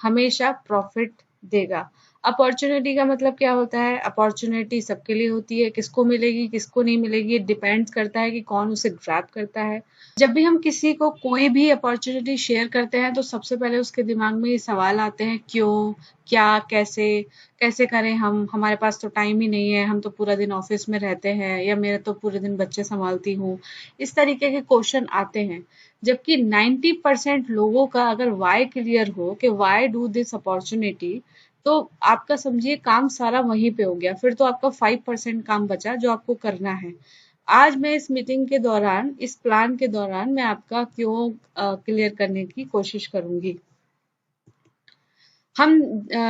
हमेशा प्रॉफिट देगा। अपॉर्चुनिटी का मतलब क्या होता है? अपॉर्चुनिटी सबके लिए होती है, किसको मिलेगी किसको नहीं मिलेगी डिपेंड्स करता है कि कौन उसे ग्रैब करता है। जब भी हम किसी को कोई भी अपॉर्चुनिटी शेयर करते हैं तो सबसे पहले उसके दिमाग में ये सवाल आते हैं क्यों, क्या, कैसे, कैसे करें हम, हमारे पास तो टाइम ही नहीं है, हम तो पूरा दिन ऑफिस में रहते हैं, या मेरा तो पूरे दिन बच्चे संभालती हूँ। इस तरीके के क्वेश्चन आते हैं। जबकि 90% लोगों का अगर वाई क्लियर हो कि वाई डू दिस अपॉर्चुनिटी, तो आपका समझिए काम सारा वहीं पे हो गया। फिर तो आपका 5% काम बचा जो आपको करना है। आज मैं इस मीटिंग के दौरान, इस प्लान के दौरान मैं आपका क्यों क्लियर करने की कोशिश करूंगी। हम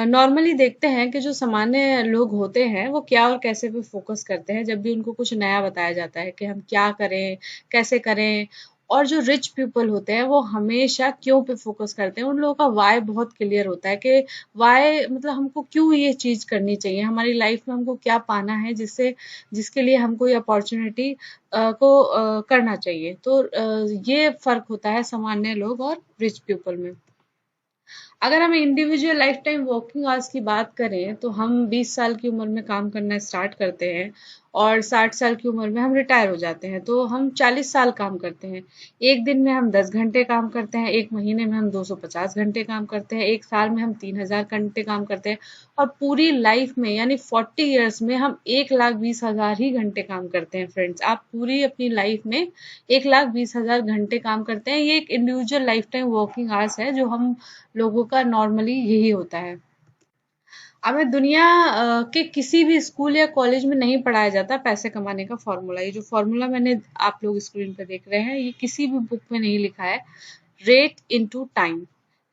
नॉर्मली देखते हैं कि जो सामान्य लोग होते हैं वो क्या और कैसे पे फोकस करते हैं जब भी उनको कुछ नया बताया जाता है कि हम क्या करें, कैसे करें। और जो रिच पीपल होते हैं वो हमेशा क्यों पे फोकस करते हैं। उन लोगों का वाई बहुत क्लियर होता है कि वाई मतलब हमको क्यों ये चीज करनी चाहिए, हमारी लाइफ में हमको क्या पाना है जिससे, जिसके लिए हमको ये अपॉर्चुनिटी को करना चाहिए। तो ये फर्क होता है सामान्य लोग और रिच पीपल में। अगर हम individual life time working hours की बात करें तो हम 20 साल की उम्र में काम करना स्टार्ट करते हैं और 60 साल की उम्र में हम रिटायर हो जाते हैं, तो हम 40 साल काम करते हैं। एक दिन में हम 10 घंटे काम करते हैं, एक महीने में हम 250 घंटे काम करते हैं, एक साल में हम 3000 घंटे काम करते हैं, और पूरी लाइफ में यानी 40 ईयर्स में हम 1,20,000 ही घंटे काम करते हैं। फ्रेंड्स, आप पूरी अपनी लाइफ में 1,20,000 घंटे काम करते हैं। ये एक individual life time working hours है जो हम लोगों का नॉर्मली यही होता है। हमें दुनिया के किसी भी स्कूल या कॉलेज में नहीं पढ़ाया जाता पैसे कमाने का फॉर्मूला। ये जो फॉर्मूला मैंने आप लोग स्क्रीन पे देख रहे हैं ये किसी भी बुक में नहीं लिखा है। Rate into time.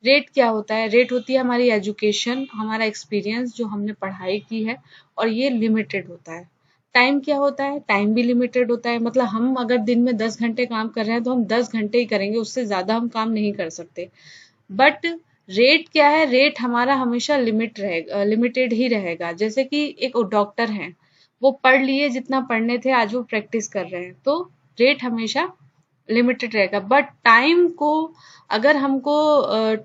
रेट क्या होता है? रेट होती है हमारी एजुकेशन, हमारा एक्सपीरियंस जो हमने पढ़ाई की है, और ये लिमिटेड होता है। टाइम क्या होता है? टाइम भी लिमिटेड होता है। मतलब हम अगर दिन में 10 घंटे काम कर रहे हैं तो हम 10 घंटे ही करेंगे, उससे ज्यादा हम काम नहीं कर सकते। बट रेट क्या है? रेट हमारा हमेशा लिमिटेड ही रहेगा। जैसे कि एक डॉक्टर हैं, वो पढ़ लिए जितना पढ़ने थे, आज वो प्रैक्टिस कर रहे हैं, तो रेट हमेशा लिमिटेड रहेगा। बट टाइम को, अगर हमको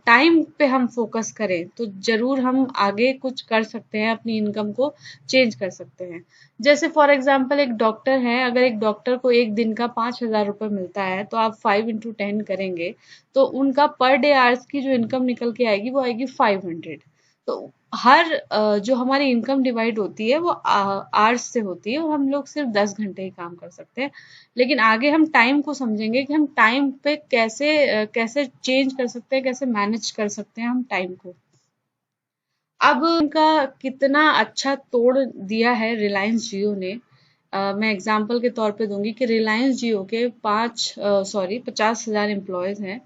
टाइम पे हम फोकस करें तो जरूर हम आगे कुछ कर सकते हैं, अपनी इनकम को चेंज कर सकते हैं। जैसे फॉर एग्जांपल एक डॉक्टर है, अगर एक डॉक्टर को एक दिन का 5,000 रुपये मिलता है तो आप 5 into 10 करेंगे तो उनका पर डे आवर्स की जो इनकम निकल के आएगी वो आएगी 500। तो हर जो हमारी इनकम डिवाइड होती है वो आवर्स से होती है, और हम लोग सिर्फ 10 घंटे ही काम कर सकते हैं। लेकिन आगे हम टाइम को समझेंगे कि हम टाइम पे कैसे कैसे चेंज कर सकते हैं, कैसे मैनेज कर सकते हैं हम टाइम को। अब उनका कितना अच्छा तोड़ दिया है रिलायंस जियो ने। मैं एग्जांपल के तौर पे दूंगी कि रिलायंस जियो के 50,000 एम्प्लॉयज हैं,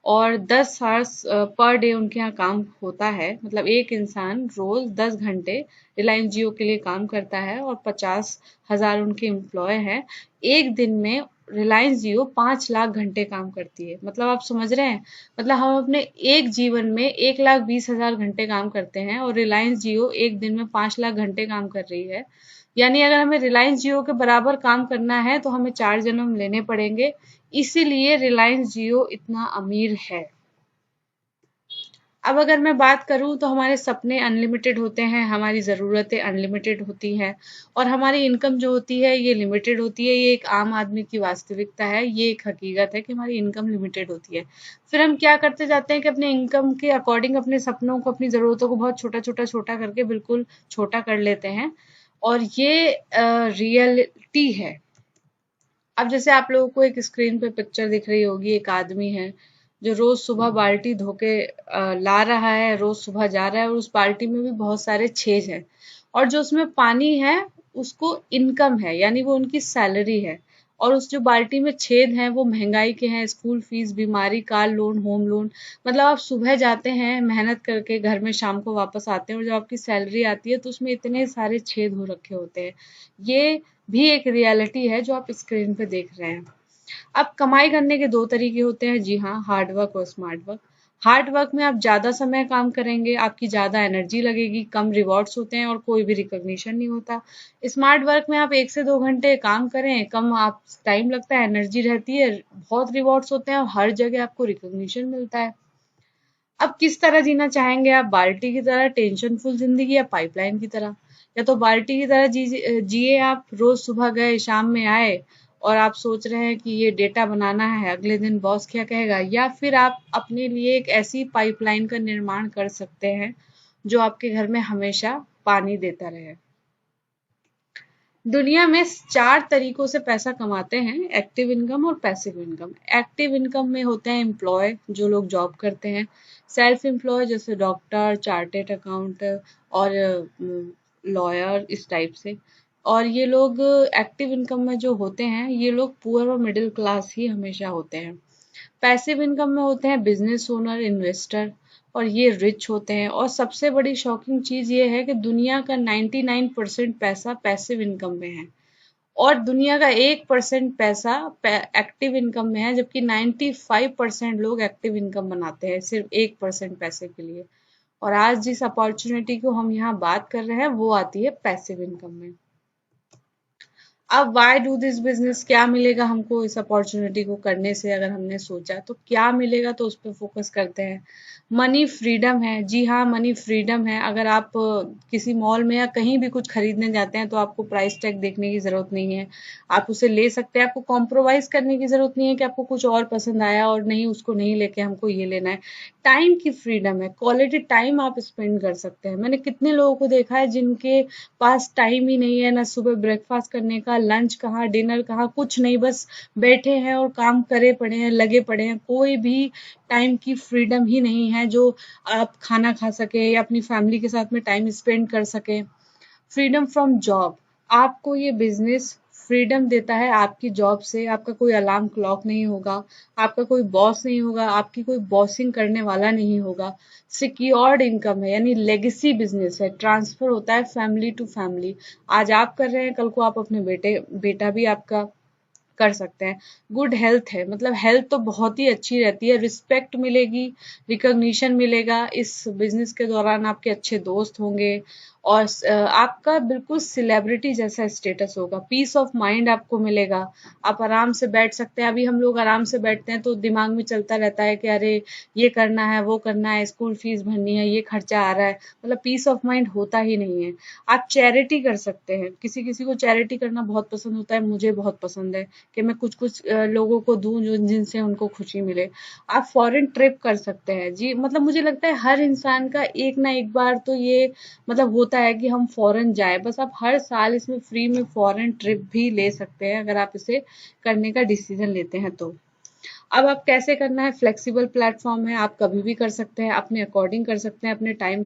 और 10 आवर्स पर डे उनके यहाँ काम होता है। मतलब एक इंसान रोज 10 घंटे रिलायंस जियो के लिए काम करता है, और 50,000 उनके एम्प्लॉय हैं। एक दिन में रिलायंस जियो 5 लाख घंटे काम करती है। मतलब आप समझ रहे हैं, मतलब हम अपने एक जीवन में 1,20,000 घंटे काम करते हैं, और रिलायंस जियो एक दिन में 5 लाख घंटे काम कर रही है। यानी अगर हमें रिलायंस जियो के बराबर काम करना है तो हमें 4 जन्म लेने पड़ेंगे। इसीलिए रिलायंस जियो इतना अमीर है। अब अगर मैं बात करूं तो हमारे सपने अनलिमिटेड होते हैं, हमारी ज़रूरतें अनलिमिटेड होती हैं, और हमारी इनकम जो होती है ये लिमिटेड होती है। ये एक आम आदमी की वास्तविकता है, ये एक हकीकत है कि हमारी इनकम लिमिटेड होती है। फिर हम क्या करते जाते हैं कि अपने इनकम के अकॉर्डिंग अपने सपनों को, अपनी ज़रूरतों को बहुत छोटा छोटा छोटा करके बिल्कुल छोटा कर लेते हैं, और ये रियलिटी है। अब जैसे आप लोगों को एक स्क्रीन पे पिक्चर दिख रही होगी, एक आदमी है जो रोज सुबह बाल्टी धोके ला रहा है, रोज सुबह जा रहा है, और उस बाल्टी में भी बहुत सारे छेद हैं, और जो उसमें पानी है उसको इनकम है, यानी वो उनकी सैलरी है। और उस जो बाल्टी में छेद हैं वो महंगाई के हैं, स्कूल फीस, बीमारी, कार लोन, होम लोन। मतलब आप सुबह जाते हैं मेहनत करके, घर में शाम को वापस आते हैं, और जब आपकी सैलरी आती है तो उसमें इतने सारे छेद हो रखे होते हैं। ये भी एक रियलिटी है जो आप स्क्रीन पे देख रहे हैं। अब कमाई करने के दो तरीके होते हैं, जी हाँ, हार्ड वर्क और स्मार्ट वर्क। हार्ड वर्क में आप ज्यादा समय काम करेंगे, आपकी ज्यादा एनर्जी लगेगी, कम रिवॉर्ड्स होते हैं और कोई भी रिकॉग्निशन नहीं होता। स्मार्ट वर्क में आप 1 से 2 घंटे काम करें, कम आप टाइम लगता है, एनर्जी रहती है, बहुत रिवॉर्ड्स होते हैं और हर जगह आपको रिकॉग्निशन मिलता है। अब किस तरह जीना चाहेंगे आप, बाल्टी की तरह टेंशन फुल जिंदगी या पाइपलाइन की तरह? या तो बाल्टी की तरह जिए आप, रोज सुबह गए शाम में आए और आप सोच रहे हैं कि ये डेटा बनाना है, अगले दिन बॉस क्या कहेगा। या फिर आप अपने लिए एक ऐसी पाइपलाइन का निर्माण कर सकते हैं जो आपके घर में हमेशा पानी देता रहे। दुनिया में 4 तरीकों से पैसा कमाते हैं, एक्टिव इनकम और पैसिव इनकम। एक्टिव इनकम में होते हैं एम्प्लॉय, जो लोग जॉब करते हैं, सेल्फ एम्प्लॉय जैसे डॉक्टर, चार्टेड अकाउंट और लॉयर, इस टाइप से। और ये लोग एक्टिव इनकम में जो होते हैं, ये लोग पुअर और मिडिल क्लास ही हमेशा होते हैं। पैसिव इनकम में होते हैं बिजनेस ओनर, इन्वेस्टर, और ये रिच होते हैं। और सबसे बड़ी शॉकिंग चीज ये है कि दुनिया का 99% पैसा पैसिव इनकम में है और दुनिया का 1% पैसा एक्टिव इनकम में है, जबकि 95% लोग एक्टिव इनकम बनाते हैं सिर्फ 1% पैसे के लिए। और आज जिस अपॉर्चुनिटी को हम यहाँ बात कर रहे हैं वो आती है पैसिव इनकम में। अब वाई डू दिस बिजनेस, क्या मिलेगा हमको इस अपॉर्चुनिटी को करने से? अगर हमने सोचा तो क्या मिलेगा, तो उस पर फोकस करते हैं। मनी फ्रीडम है, जी हाँ, मनी फ्रीडम है। अगर आप किसी मॉल में या कहीं भी कुछ खरीदने जाते हैं तो आपको प्राइस टैग देखने की जरूरत नहीं है, आप उसे ले सकते हैं। आपको कॉम्प्रोमाइज करने की जरूरत नहीं है कि आपको कुछ और पसंद आया और नहीं, उसको नहीं लेके हमको ये लेना है। टाइम की फ्रीडम है, क्वालिटी टाइम आप स्पेंड कर सकते हैं। मैंने कितने लोगों को देखा है जिनके पास टाइम ही नहीं है, ना सुबह ब्रेकफास्ट करने का, लंच कहाँ, डिनर कहाँ, कुछ नहीं, बस बैठे हैं और काम करे पड़े हैं, लगे पड़े हैं। कोई भी टाइम की फ्रीडम ही नहीं है जो आप खाना खा सके या अपनी फैमिली के साथ में टाइम स्पेंड कर सके। फ्रीडम फ्रॉम जॉब, आपको ये बिजनेस फ्रीडम देता है आपकी जॉब से। आपका कोई अलार्म क्लॉक नहीं होगा, आपका कोई बॉस नहीं होगा, आपकी कोई बॉसिंग करने वाला नहीं होगा। सिक्योर्ड इनकम है, यानी लेगेसी बिजनेस है, ट्रांसफर होता है फैमिली टू फैमिली। आज आप कर रहे हैं, कल को आप अपने बेटा भी आपका कर सकते हैं। गुड हेल्थ है, मतलब हेल्थ तो बहुत ही अच्छी रहती है, रिस्पेक्ट मिलेगी, रिकॉग्निशन मिलेगा। इस बिजनेस के दौरान आपके अच्छे दोस्त होंगे और आपका बिल्कुल सेलिब्रिटी जैसा स्टेटस होगा। पीस ऑफ माइंड आपको मिलेगा, आप आराम से बैठ सकते हैं। अभी हम लोग आराम से बैठते हैं तो दिमाग में चलता रहता है कि अरे ये करना है, वो करना है, स्कूल फीस भरनी है, ये खर्चा आ रहा है, मतलब पीस ऑफ माइंड होता ही नहीं है। आप चैरिटी कर सकते हैं, किसी किसी को चैरिटी करना बहुत पसंद होता है, मुझे बहुत पसंद है कि मैं कुछ कुछ लोगों को दूं जो जिनसे उनको खुशी मिले। आप फॉरेन ट्रिप कर सकते हैं जी, मतलब मुझे लगता है हर इंसान का एक ना एक बार तो ये मतलब होता है कि हम फॉरेन जाए। बस आप हर साल इसमें फ्री में फॉरेन ट्रिप भी ले सकते हैं अगर आप इसे करने का डिसीजन लेते हैं तो। अब आप कैसे करना है, फ्लेक्सिबल प्लेटफॉर्म है, आप कभी भी कर सकते हैं, अपने अकॉर्डिंग कर सकते हैं, अपने टाइम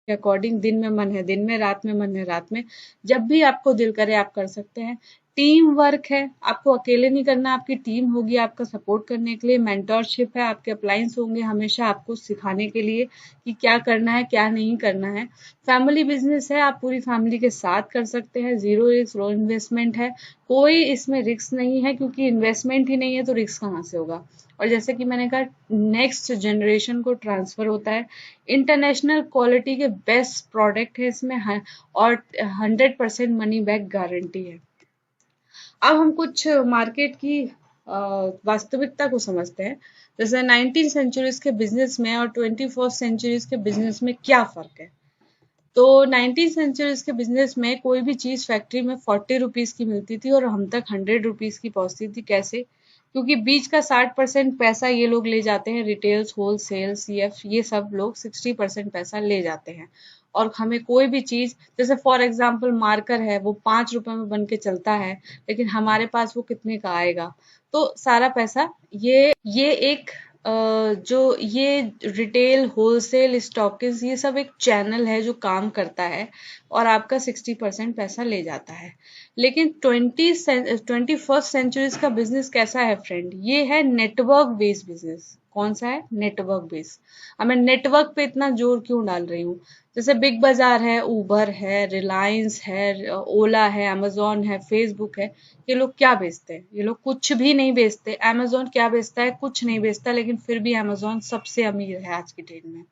के अकॉर्डिंग। दिन में मन है दिन में, रात में मन है रात में, जब भी आपको दिल करे आप कर सकते हैं। टीम वर्क है, आपको अकेले नहीं करना, आपकी टीम होगी आपका सपोर्ट करने के लिए। मेंटरशिप है, आपके अपलाइंस होंगे हमेशा आपको सिखाने के लिए कि क्या करना है क्या नहीं करना है। फैमिली बिजनेस है, आप पूरी फैमिली के साथ कर सकते हैं। जीरो रिस्क लो इन्वेस्टमेंट है, कोई इसमें रिस्क नहीं है, क्योंकि इन्वेस्टमेंट ही नहीं है तो रिस्क कहाँ से होगा। और जैसे कि मैंने कहा, नेक्स्ट जनरेशन को ट्रांसफर होता है। इंटरनेशनल क्वालिटी के बेस्ट प्रोडक्ट है इसमें, और 100% मनी बैक गारंटी है। अब हम कुछ मार्केट की वास्तविकता को समझते हैं। जैसे 19 सेंचुरीज के बिजनेस में और 21st सेंचुरीज के बिजनेस में क्या फर्क है। तो 19 सेंचुरीज के बिजनेस में कोई भी चीज फैक्ट्री में 40 रुपीज की मिलती थी और हम तक 100 रुपीज की पहुंचती थी। कैसे? क्योंकि बीच का 60% पैसा ये लोग ले जाते हैं, रिटेल्स, होलसेल, सीएफ, ये सब लोग 60% पैसा ले जाते हैं। और हमें कोई भी चीज, जैसे फॉर एग्जाम्पल मार्कर है, वो 5 रुपए में बन के चलता है, लेकिन हमारे पास वो कितने का आएगा? तो सारा पैसा ये एक जो ये रिटेल, होलसेल, स्टॉकिस, ये सब एक चैनल है जो काम करता है और आपका 60% पैसा ले जाता है। लेकिन 21st सेंचुरीज का बिजनेस कैसा है फ्रेंड? ये है नेटवर्क बेस्ड बिजनेस। कौन सा है? Network based. अब मैं नेटवर्क पे इतना जोर क्यों डाल रही हूँ? जैसे बिग बाजार है, उबर है, रिलायंस है, ओला है, अमेजोन है, फेसबुक है, ये लोग क्या बेचते हैं? ये लोग कुछ भी नहीं बेचते। अमेजोन क्या बेचता है? कुछ नहीं बेचता, लेकिन फिर भी अमेजोन सबसे अमीर है आज की डेट में।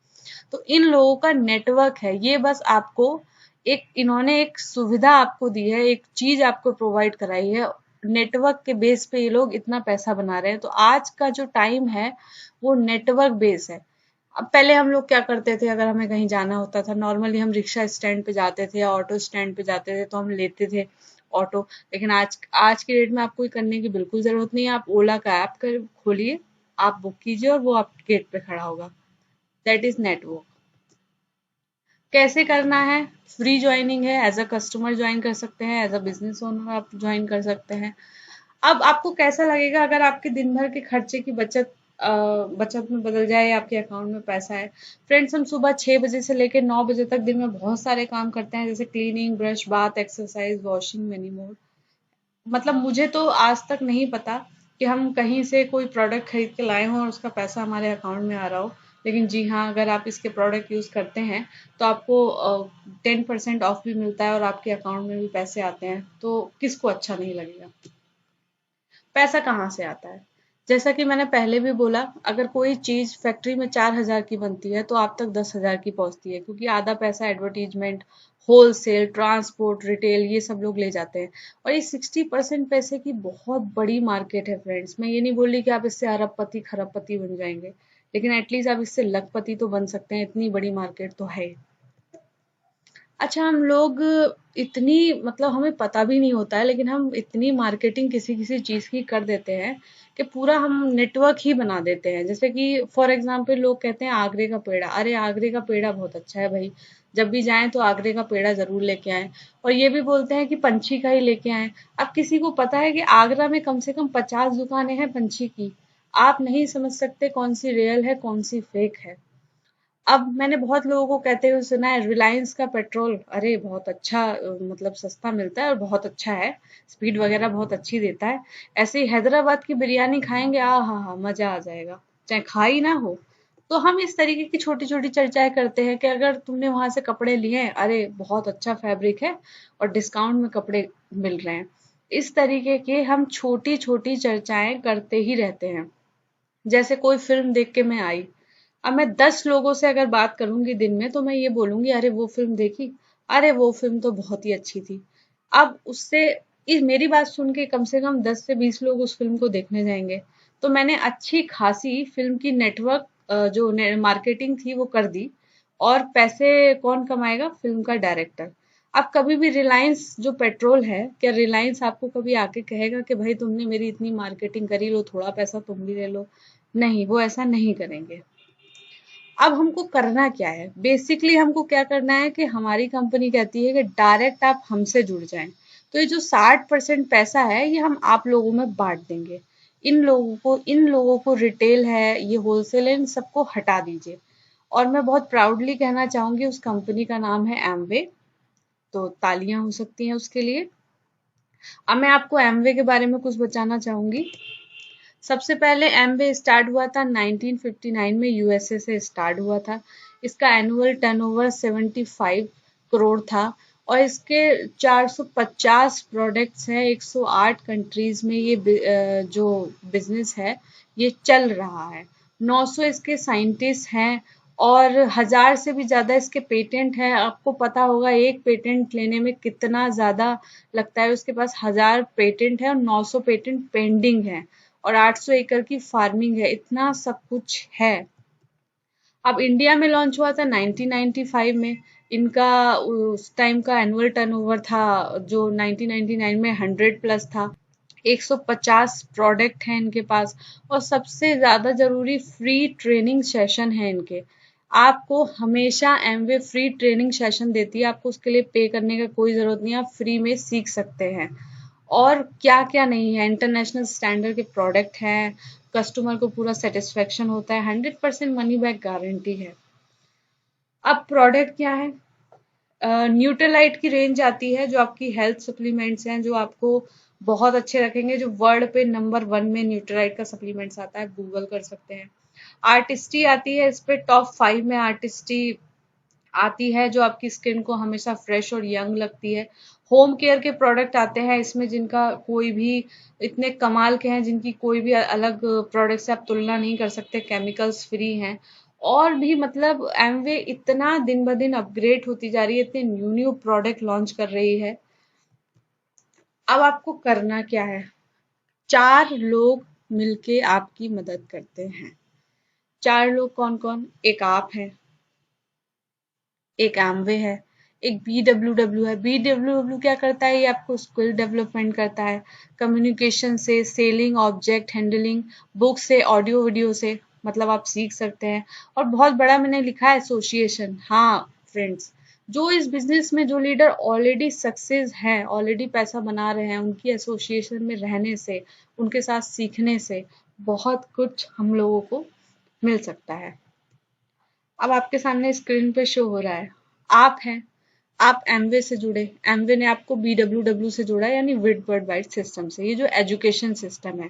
तो इन लोगों का नेटवर्क है ये, बस आपको एक, इन्होंने एक सुविधा आपको दी है, एक चीज आपको प्रोवाइड कराई है, नेटवर्क के बेस पे ये लोग इतना पैसा बना रहे हैं। तो आज का जो टाइम है वो नेटवर्क बेस है। अब पहले हम लोग क्या करते थे, अगर हमें कहीं जाना होता था नॉर्मली हम रिक्शा स्टैंड पे जाते थे या ऑटो स्टैंड पे जाते थे तो हम लेते थे ऑटो। लेकिन आज आज की डेट में आपको ये करने की बिल्कुल जरूरत नहीं है। आप ओला का ऐप कर खोलिए, आप बुक कीजिए और वो आपके गेट पे खड़ा होगा। That is network. कैसे करना है? फ्री ज्वाइनिंग है, एज अ कस्टमर ज्वाइन कर सकते हैं, एज अ बिजनेस ओनर आप ज्वाइन कर सकते हैं। अब आपको कैसा लगेगा अगर आपके दिन भर के खर्चे की बचत में बदल जाए, आपके अकाउंट में पैसा है। फ्रेंड्स, हम सुबह 6 बजे से लेकर 9 बजे तक दिन में बहुत सारे काम करते हैं, जैसे cleaning, brush, bath, exercise, washing, many more. मतलब मुझे तो आज तक नहीं पता कि हम कहीं से कोई प्रोडक्ट खरीद के लाए हों और उसका पैसा हमारे अकाउंट में आ रहा हो। लेकिन जी हाँ, अगर आप इसके प्रोडक्ट यूज करते हैं तो आपको 10% ऑफ भी मिलता है और आपके अकाउंट में भी पैसे आते हैं। तो किसको अच्छा नहीं लगेगा? पैसा कहाँ से आता है? जैसा कि मैंने पहले भी बोला, अगर कोई चीज फैक्ट्री में 4,000 की बनती है तो आप तक 10,000 की पहुंचती है, क्योंकि आधा पैसा एडवर्टीजमेंट, होलसेल, ट्रांसपोर्ट, रिटेल ये सब लोग ले जाते हैं। और ये 60% पैसे की बहुत बड़ी मार्केट है फ्रेंड्स। मैं ये नहीं बोल रही कि आप इससे अरबपति खरबपति बन जाएंगे, लेकिन एटलीस्ट आप इससे लखपति तो बन सकते हैं। इतनी बड़ी मार्केट तो है। अच्छा, हम लोग इतनी मतलब हमें पता भी नहीं होता है, लेकिन हम इतनी मार्केटिंग किसी किसी चीज की कर देते हैं कि पूरा हम नेटवर्क ही बना देते हैं। जैसे कि फॉर एग्जांपल लोग कहते हैं आगरे का पेड़ा, अरे आगरे का पेड़ा बहुत अच्छा है भाई, जब भी जाएं तो आगरे का पेड़ा जरूर लेके आएं। और ये भी बोलते हैं कि पंछी का ही लेके आएं। अब किसी को पता है कि आगरा में कम से कम 50 दुकानें हैं पंछी की। आप नहीं समझ सकते कौन सी रियल है कौन सी फेक है। अब मैंने बहुत लोगों को कहते हुए सुना है रिलायंस का पेट्रोल अरे बहुत अच्छा, मतलब सस्ता मिलता है और बहुत अच्छा है, स्पीड वगैरह बहुत अच्छी देता है। ऐसे ही हैदराबाद की बिरयानी खाएंगे, आ हा हा मजा आ जाएगा, चाहे खा ही ना हो। तो हम इस तरीके की छोटी छोटी चर्चाएं करते हैं कि अगर तुमने वहां से कपड़े लिए हैं, अरे बहुत अच्छा फैब्रिक है और डिस्काउंट में कपड़े मिल रहे हैं। इस तरीके के हम छोटी छोटी चर्चाएं करते ही रहते हैं। जैसे कोई फिल्म देख के मैं आई, अब मैं 10 लोगों से अगर बात करूंगी दिन में तो मैं ये बोलूंगी अरे वो फिल्म देखी, अरे वो फिल्म तो बहुत ही अच्छी थी। अब उससे मेरी बात सुन के कम से कम 10 से 20 लोग उस फिल्म को देखने जाएंगे। तो मैंने अच्छी खासी फिल्म की नेटवर्क जो मार्केटिंग थी वो कर दी। और पैसे कौन कमाएगा? फिल्म का डायरेक्टर। अब कभी भी रिलायंस जो पेट्रोल है, क्या रिलायंस आपको कभी आके कहेगा कि भाई तुमने मेरी इतनी मार्केटिंग करी, लो थोड़ा पैसा तुम भी ले लो? नहीं, वो ऐसा नहीं करेंगे। अब हमको करना क्या है? बेसिकली हमको क्या करना है कि हमारी कंपनी कहती है कि डायरेक्ट आप हमसे जुड़ जाएं। तो ये जो 60% पैसा है ये हम आप लोगों में बांट देंगे। इन लोगों को रिटेल है, ये होलसेल है, इन सबको हटा दीजिए। और मैं बहुत प्राउडली कहना चाहूंगी उस कंपनी का नाम है एमवे। तो तालियां हो सकती हैं उसके लिए। अब मैं आपको एमवे के बारे में कुछ बताना चाहूंगी। सबसे पहले एमवे स्टार्ट हुआ था 1959 में, यूएसए से स्टार्ट हुआ था। इसका एनुअल टर्नओवर 75 करोड़ था। और इसके 450 प्रोडक्ट्स हैं। 108 कंट्रीज में ये जो बिजनेस है ये चल रहा है। 900 इसके साइंटिस्ट हैं और 1000 से भी ज्यादा इसके पेटेंट हैं। आपको पता होगा एक पेटेंट लेने में कितना ज्यादा लगता है। उसके पास 1000 पेटेंट है और 900 पेटेंट पेंडिंग है। और 800 एकड़ की फार्मिंग है। इतना सब कुछ है। अब इंडिया में लॉन्च हुआ था 1995 में। इनका उस टाइम का एनुअल टर्नओवर था जो 1999 में 100 प्लस था। 150 प्रोडक्ट हैं इनके पास। और सबसे ज्यादा जरूरी फ्री ट्रेनिंग सेशन है इनके। आपको हमेशा एमवे फ्री ट्रेनिंग सेशन देती है। आपको उसके लिए पे करने का कोई जरूरत नहीं है, आप फ्री में सीख सकते हैं। और क्या क्या नहीं है, इंटरनेशनल स्टैंडर्ड के प्रोडक्ट हैं। कस्टमर को पूरा सेटिस्फेक्शन होता है, 100% मनी बैक गारंटी है। अब प्रोडक्ट क्या है? न्यूट्रलाइट की रेंज आती है जो आपकी हेल्थ सप्लीमेंट्स हैं, जो आपको बहुत अच्छे रखेंगे। जो वर्ल्ड पे नंबर 1 में न्यूट्रलाइट का सप्लीमेंट्स आता है, गूगल कर सकते हैं। आर्टिस्टी आती है, इस पे टॉप 5 में आर्टिस्टी आती है जो आपकी स्किन को हमेशा फ्रेश और यंग लगती है। होम केयर के प्रोडक्ट आते हैं इसमें जिनका कोई भी इतने कमाल के हैं, जिनकी कोई भी अलग प्रोडक्ट से आप तुलना नहीं कर सकते, केमिकल्स फ्री हैं। और भी मतलब एमवे इतना दिन ब दिन अपग्रेड होती जा रही है, इतने न्यू न्यू प्रोडक्ट लॉन्च कर रही है। अब आपको करना क्या है? 4 लोग मिलके आपकी मदद करते हैं। 4 लोग कौन कौन? एक आप है, एक एमवे है, एक बीडब्ल्यूडब्ल्यू है। बीडब्ल्यूडब्ल्यू क्या करता है? ये आपको स्किल डेवलपमेंट करता है, कम्युनिकेशन से, सेलिंग, ऑब्जेक्ट हैंडलिंग, बुक से, ऑडियो वीडियो से, मतलब आप सीख सकते हैं। और बहुत बड़ा मैंने लिखा है एसोसिएशन। हाँ फ्रेंड्स, जो इस बिजनेस में जो लीडर ऑलरेडी सक्सेस हैं, ऑलरेडी पैसा बना रहे हैं, उनकी एसोसिएशन में रहने से, उनके साथ सीखने से बहुत कुछ हम लोगों को मिल सकता है। अब आपके सामने स्क्रीन पे शो हो रहा है, आप हैं, आप एमवे से जुड़े, एमवे ने आपको बीडब्ल्यूडब्ल्यू से जोड़ा, यानी वर्ल्ड वाइड सिस्टम से, ये जो एजुकेशन सिस्टम है।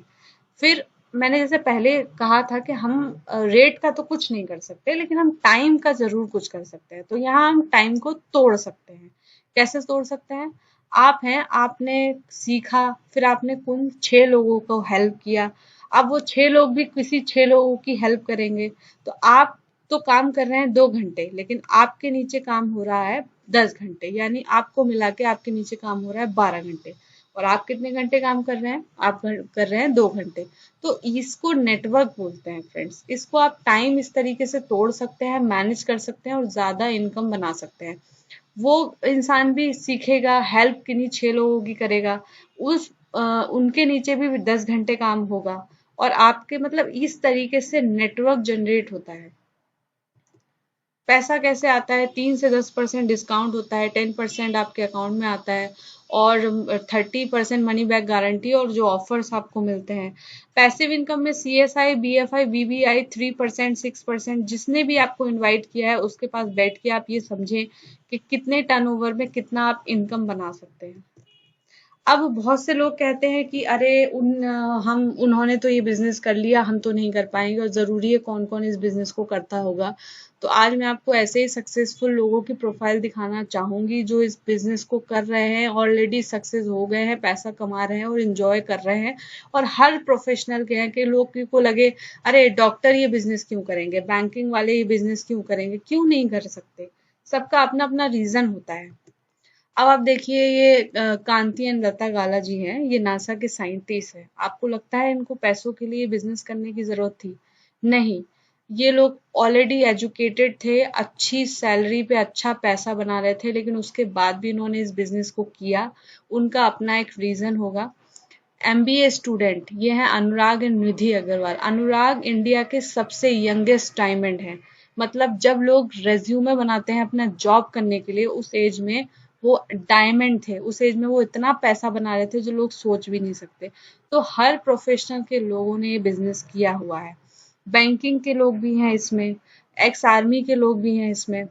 फिर मैंने जैसे पहले कहा था कि हम रेट का तो कुछ नहीं कर सकते, लेकिन हम टाइम का जरूर कुछ कर सकते हैं। तो यहाँ हम टाइम को तोड़ सकते हैं। कैसे तोड़ सकते हैं? आप हैं, आपने सीखा, फिर आपने कुल 6 लोगों को हेल्प किया। अब वो 6 लोग भी किसी 6 लोगों की हेल्प करेंगे। तो आप तो काम कर रहे हैं 2 घंटे, लेकिन आपके नीचे काम हो रहा है 10 घंटे, यानी आपको मिला के आपके नीचे काम हो रहा है 12 घंटे। और आप कितने घंटे काम कर रहे हैं? आप कर रहे हैं 2 घंटे। तो इसको नेटवर्क बोलते हैं फ्रेंड्स। इसको आप टाइम इस तरीके से तोड़ सकते हैं, मैनेज कर सकते हैं और ज्यादा इनकम बना सकते हैं। वो इंसान भी सीखेगा, हेल्प किन्हीं 6 लोगों की करेगा, उस उनके नीचे भी 10 घंटे काम होगा, और आपके मतलब इस तरीके से नेटवर्क जनरेट होता है। पैसा कैसे आता है? 3 से 10% डिस्काउंट होता है, 10% आपके अकाउंट में आता है, और 30% मनी बैक गारंटी, और जो ऑफर्स आपको मिलते हैं। पैसिव इनकम में CSI, BFI, BBI 3%, 6%, जिसने भी आपको इनवाइट किया है उसके पास बैठ के आप ये समझें कि कितने टर्नओवर में कितना आप इनकम बना सकते हैं। अब बहुत से लोग कहते हैं कि अरे हम उन्होंने तो ये बिजनेस कर लिया, हम तो नहीं कर पाएंगे, और जरूरी है कौन कौन इस बिजनेस को करता होगा। तो आज मैं आपको ऐसे ही सक्सेसफुल लोगों की प्रोफाइल दिखाना चाहूंगी जो इस बिजनेस को कर रहे हैं, ऑलरेडी सक्सेस हो गए हैं, पैसा कमा रहे हैं और इंजॉय कर रहे हैं। और हर प्रोफेशनल के हैं कि लोग को लगे अरे डॉक्टर ये बिजनेस क्यों करेंगे, बैंकिंग वाले ये बिजनेस क्यों करेंगे, क्यों नहीं कर सकते। सबका अपना अपना रीजन होता है। अब आप देखिए, ये कांति एंड लता गाला जी हैं, ये नासा के साइंटिस्ट हैं। आपको लगता है इनको पैसों के लिए बिजनेस करने की जरूरत थी? नहीं। ये लोग ऑलरेडी एजुकेटेड थे, अच्छी सैलरी पे अच्छा पैसा बना रहे थे, लेकिन उसके बाद भी इन्होंने इस बिजनेस को किया। उनका अपना एक रीजन होगा। MBA स्टूडेंट ये हैं अनुराग एंड निधि अग्रवाल। अनुराग इंडिया के सबसे यंगेस्ट डायमंड हैं। मतलब जब लोग रेज्यूमे बनाते हैं अपना जॉब करने के लिए, उस एज में वो डायमंड थे। उस एज में वो इतना पैसा बना रहे थे जो लोग सोच भी नहीं सकते। तो हर प्रोफेशनल के लोगों ने ये बिजनेस किया हुआ है। बैंकिंग के लोग भी हैं इसमें, एक्स आर्मी के लोग भी हैं इसमें,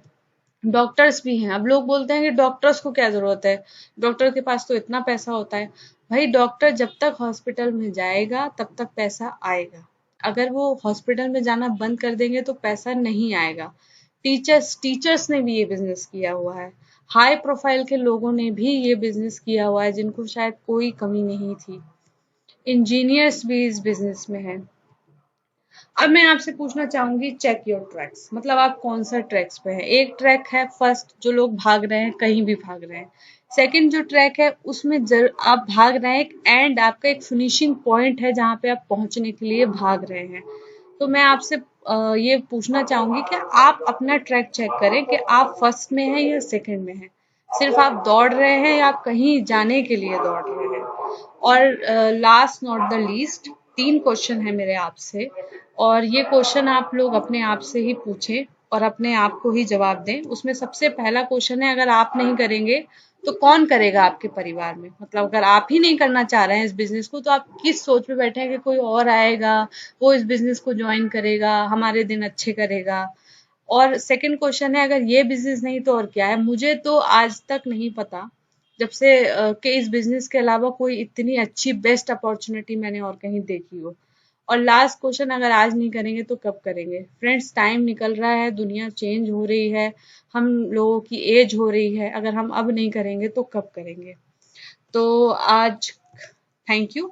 डॉक्टर्स भी हैं। अब लोग बोलते हैं कि डॉक्टर्स को क्या जरूरत है, डॉक्टर के पास तो इतना पैसा होता है। भाई डॉक्टर जब तक हॉस्पिटल में जाएगा तब तक पैसा आएगा। अगर वो हॉस्पिटल में जाना बंद कर देंगे तो पैसा नहीं आएगा। टीचर्स ने भी ये बिजनेस किया हुआ है। हाई प्रोफाइल के लोगों ने भी ये बिजनेस किया हुआ है जिनको शायद कोई कमी नहीं थी। इंजीनियर्स भी इस बिजनेस में हैं। अब मैं आपसे पूछना चाहूंगी, चेक योर ट्रैक्स, मतलब आप कौन सा ट्रैक्स पे है। एक ट्रैक है फर्स्ट, जो लोग भाग रहे हैं, कहीं भी भाग रहे हैं। सेकंड जो ट्रैक है उसमें आप भाग रहे हैं, एक एंड, आपका एक फिनिशिंग पॉइंट है जहां पे आप पहुंचने के लिए भाग रहे हैं। तो मैं आपसे ये पूछना चाहूंगी कि आप अपना ट्रैक चेक करें कि आप फर्स्ट में हैं या सेकंड में हैं। सिर्फ आप दौड़ रहे हैं या आप कहीं जाने के लिए दौड़ रहे हैं। और last not the least, 3 question है मेरे आपसे, और ये क्वेश्चन आप लोग अपने आप से ही पूछें और अपने आप को ही जवाब दें। उसमें सबसे पहला क्वेश्चन है, अगर आप नहीं करेंगे तो कौन करेगा आपके परिवार में? मतलब अगर आप ही नहीं करना चाह रहे हैं इस बिजनेस को, तो आप किस सोच में बैठे हैं कि कोई और आएगा, वो इस बिजनेस को ज्वाइन करेगा, हमारे दिन अच्छे करेगा। और सेकंड क्वेश्चन है, अगर ये बिजनेस नहीं तो और क्या है? मुझे तो आज तक नहीं पता, जब से कि इस बिजनेस के अलावा कोई इतनी अच्छी बेस्ट अपॉर्चुनिटी मैंने और कहीं देखी हो। और लास्ट क्वेश्चन, अगर आज नहीं करेंगे तो कब करेंगे? फ्रेंड्स, टाइम निकल रहा है, दुनिया चेंज हो रही है, हम लोगों की एज हो रही है। अगर हम अब नहीं करेंगे तो कब करेंगे? तो आज थैंक यू।